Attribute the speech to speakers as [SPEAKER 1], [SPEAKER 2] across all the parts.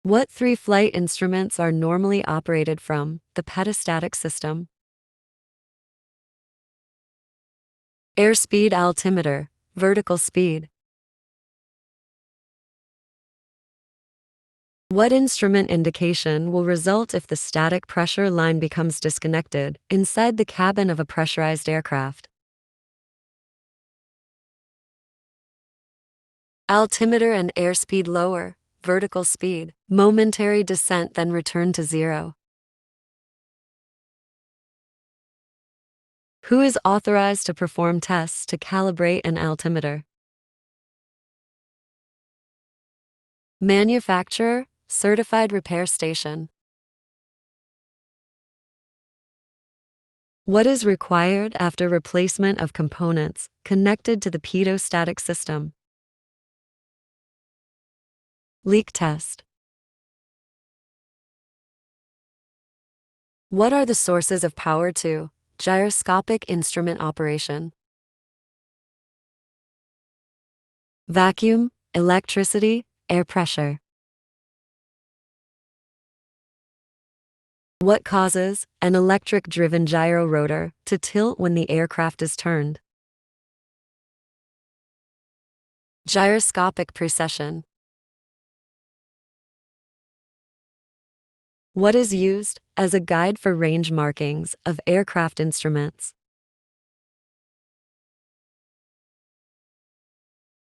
[SPEAKER 1] What three flight instruments are normally operated from the pedostatic system? Airspeed altimeter, vertical speed. What instrument indication will result if the static pressure line becomes disconnected inside the cabin of a pressurized aircraft? Altimeter and airspeed lower, vertical speed, momentary descent then return to zero. Who is authorized to perform tests to calibrate an altimeter? Manufacturer, certified repair station. What is required after replacement of components connected to the pedostatic system? Leak test. What are the sources of power to gyroscopic instrument operation? Vacuum, electricity, air pressure. What causes an electric-driven gyro rotor to tilt when the aircraft is turned? Gyroscopic precession. What is used as a guide for range markings of aircraft instruments?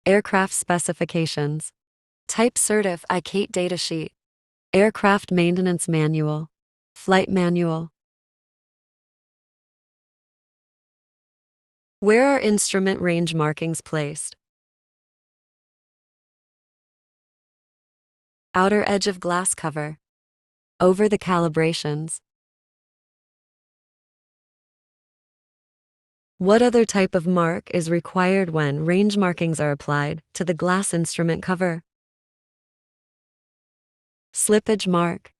[SPEAKER 1] Aircraft specifications. Type certificate data sheet. Aircraft maintenance manual. Flight manual. Where are instrument range markings placed? Outer edge of glass cover. Over the calibrations. What other type of mark is required when range markings are applied to the glass instrument cover? Slippage mark.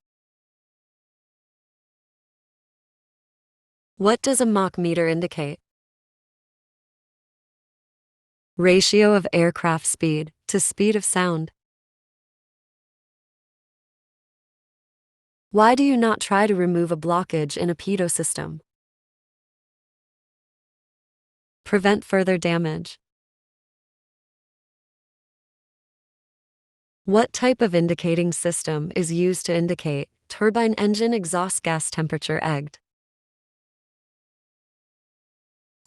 [SPEAKER 1] What does a Mach meter indicate? Ratio of aircraft speed to speed of sound. Why do you not try to remove a blockage in a pedo system? Prevent further damage. What type of indicating system is used to indicate turbine engine exhaust gas temperature egged?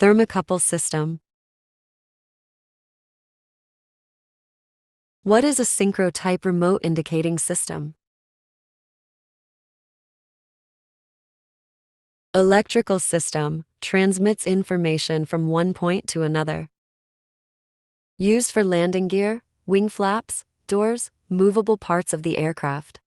[SPEAKER 1] Thermocouple system. What is a synchro-type remote indicating system? Electrical system transmits information from one point to another. Used for landing gear, wing flaps, doors, movable parts of the aircraft.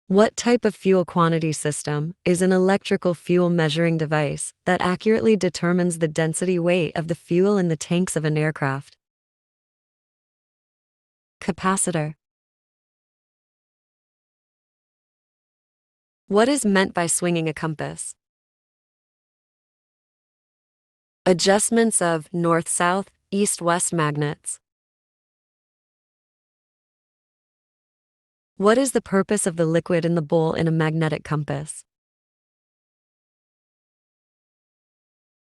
[SPEAKER 1] What type of fuel quantity system is an electrical fuel measuring device that accurately determines the density weight of the fuel in the tanks of an aircraft? Capacitor. What is meant by swinging a compass? Adjustments of north-south, east-west magnets. What is the purpose of the liquid in the bowl in a magnetic compass?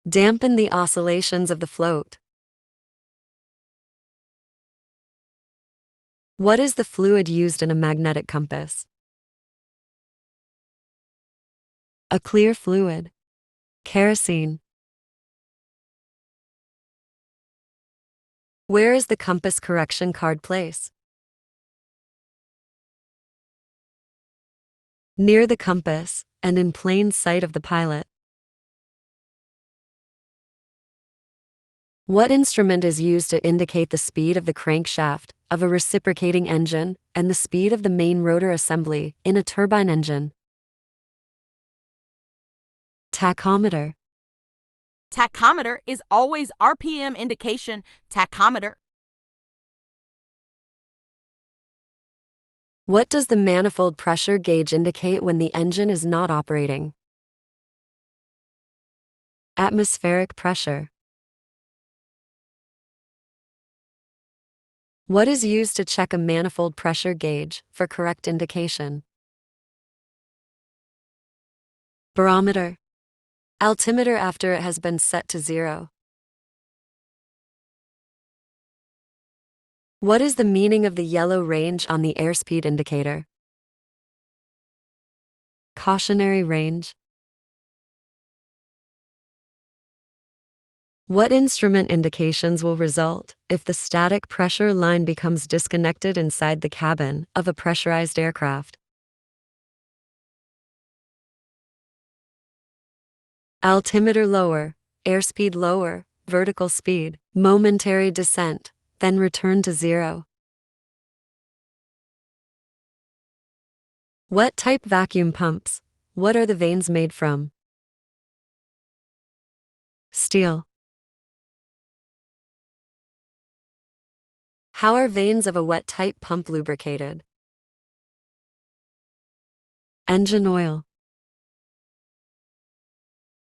[SPEAKER 1] Dampen the oscillations of the float. What is the fluid used in a magnetic compass? A clear fluid. Kerosene. Where is the compass correction card placed? Near the compass, and in plain sight of the pilot. What instrument is used to indicate the speed of the crankshaft of a reciprocating engine and the speed of the main rotor assembly in a turbine engine? Tachometer.
[SPEAKER 2] Tachometer is always RPM indication tachometer.
[SPEAKER 1] What does the manifold pressure gauge indicate when the engine is not operating? Atmospheric pressure. What is used to check a manifold pressure gauge for correct indication? Barometer. Altimeter after it has been set to 0. What is the meaning of the yellow range on the airspeed indicator? Cautionary range. What instrument indications will result if the static pressure line becomes disconnected inside the cabin of a pressurized aircraft? Altimeter lower, airspeed lower, vertical speed, momentary descent, then return to 0. What type vacuum pumps? What are the vanes made from? Steel. How are vanes of a wet type pump lubricated? Engine oil.